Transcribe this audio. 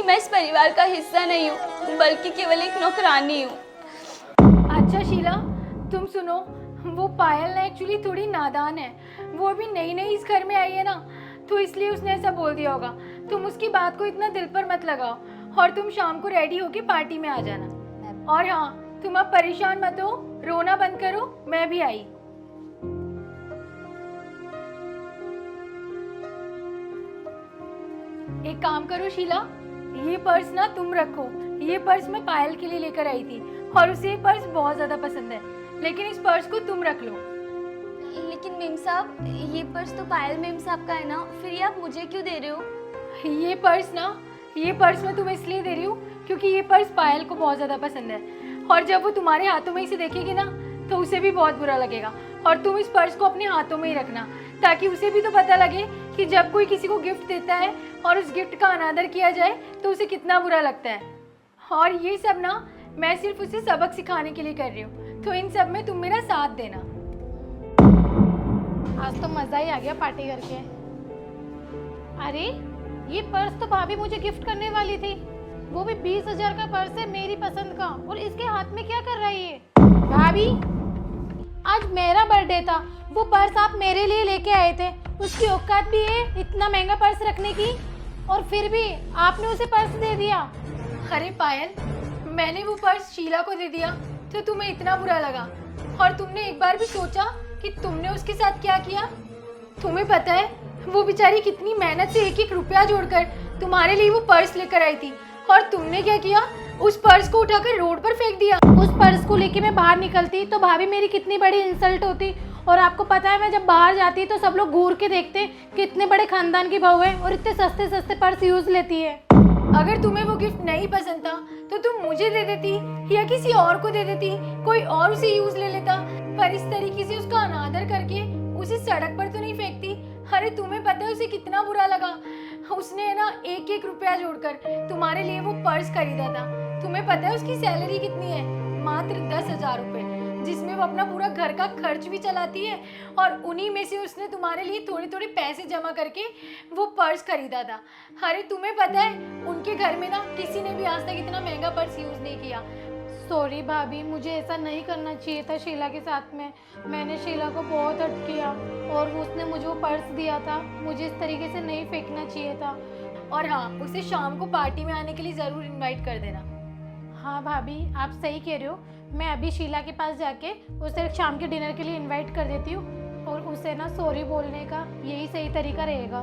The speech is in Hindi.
कि मैं इस परिवार का हिस्सा नहीं हूँ, बल्कि केवल एक नौकरानी हूँ। अच्छा शीला, तुम सुनो, वो पायल ना एक्चुअली थोड़ी नादान है। वो अभी नई नई इस घर में आई है ना, तो इसलिए उसने ऐसा बोल दिया होगा। तुम उसकी बात को इतना दिल पर मत लगाओ और तुम शाम को रेडी होके पार्टी में आ जाना। और हाँ, तुम अब परेशान मत हो, रोना बंद करो, मैं भी आई। एक काम करो शीला, ये पर्स ना तुम रखो। ये पर्स मैं पायल के लिए लेकर आई थी और उसे ये पर्स बहुत ज्यादा पसंद है, लेकिन इस पर्स को तुम रख लो। लेकिन मेम साहब, ये पर्स तो पायल मेम साहब का है ना, फिर ये आप मुझे क्यों दे रहे हो? ये पर्स मैं तुम्हें इसलिए दे रही हूँ क्योंकि ये पर्स पायल को बहुत ज़्यादा पसंद है और जब वो तुम्हारे हाथों में इसे देखेगी ना तो उसे भी बहुत बुरा लगेगा। और तुम इस पर्स को अपने हाथों में ही रखना ताकि उसे भी तो पता लगे कि जब कोई किसी को गिफ्ट देता है और उस गिफ्ट का अनादर किया जाए तो उसे कितना बुरा लगता है। और ये सब ना मैं सिर्फ उसे सबक सिखाने के लिए कर रही हूँ, तो इन सब में तुम मेरा साथ देना। आज तो मज़ा ही आ गया पार्टी करके। अरे ये पर्स तो भाभी मुझे गिफ्ट करने वाली थी, वो भी 20,000 का पर्स है मेरी पसंद का, और इसके हाथ में क्या कर रही है? भाभी, आज मेरा बर्थडे था, वो पर्स आप मेरे लिए लेके आए थे, उसकी औकात भी है इतना महंगा पर्स रखने की, और फिर भी आपने उसे पर्स दे दिया। अरे पायल, मैंने वो पर्स शीला को दे दिया तो तुम्हें इतना बुरा लगा, और तुमने एक बार भी सोचा कि तुमने उसके साथ क्या किया? तुम्हें पता है वो बेचारी कितनी मेहनत से एक एक रुपया जोड़कर तुम्हारे लिए वो पर्स लेकर आई थी, और तुमने क्या किया? उस पर्स को उठाकर रोड पर फेंक दिया। उस पर्स को लेके मैं बाहर निकलती तो भाभी मेरी कितनी बड़ी इंसल्ट होती, और आपको पता है मैं जब बाहर जाती तो सब लोग घूर के देखते कितने बड़े खानदान की बहू है और इतने सस्ते सस्ते पर्स यूज लेती है। अगर तुम्हें वो गिफ्ट नहीं पसंद था तो तुम मुझे दे देती या किसी और को दे देती, कोई और उसे यूज ले लेता, पर इस तरीके से उसका अनादर करके उसे सड़क पर तो नहीं फेंकती। अरे तुम्हें पता है उसे कितना बुरा लगा? उसने ना एक एक रुपया जोड़कर तुम्हारे लिए वो पर्स खरीदा था। तुम्हें पता है उसकी सैलरी कितनी है? मात्र 10,000 रुपये, जिसमें वो अपना पूरा घर का खर्च भी चलाती है, और उन्हीं में से उसने तुम्हारे लिए थोड़े थोड़े पैसे जमा करके वो पर्स खरीदा था। अरे तुम्हें पता है उनके घर में ना किसी ने भी आज तक इतना महंगा पर्स यूज नहीं किया। सॉरी भाभी, मुझे ऐसा नहीं करना चाहिए था शीला के साथ में। मैंने शीला को बहुत हर्ट किया और उसने मुझे वो पर्स दिया था, मुझे इस तरीके से नहीं फेंकना चाहिए था। और हाँ, उसे शाम को पार्टी में आने के लिए ज़रूर इनवाइट कर देना। हाँ भाभी, आप सही कह रहे हो, मैं अभी शीला के पास जाके उसे शाम के डिनर के लिए इनवाइट कर देती हूँ, और उसे ना सॉरी बोलने का यही सही तरीका रहेगा।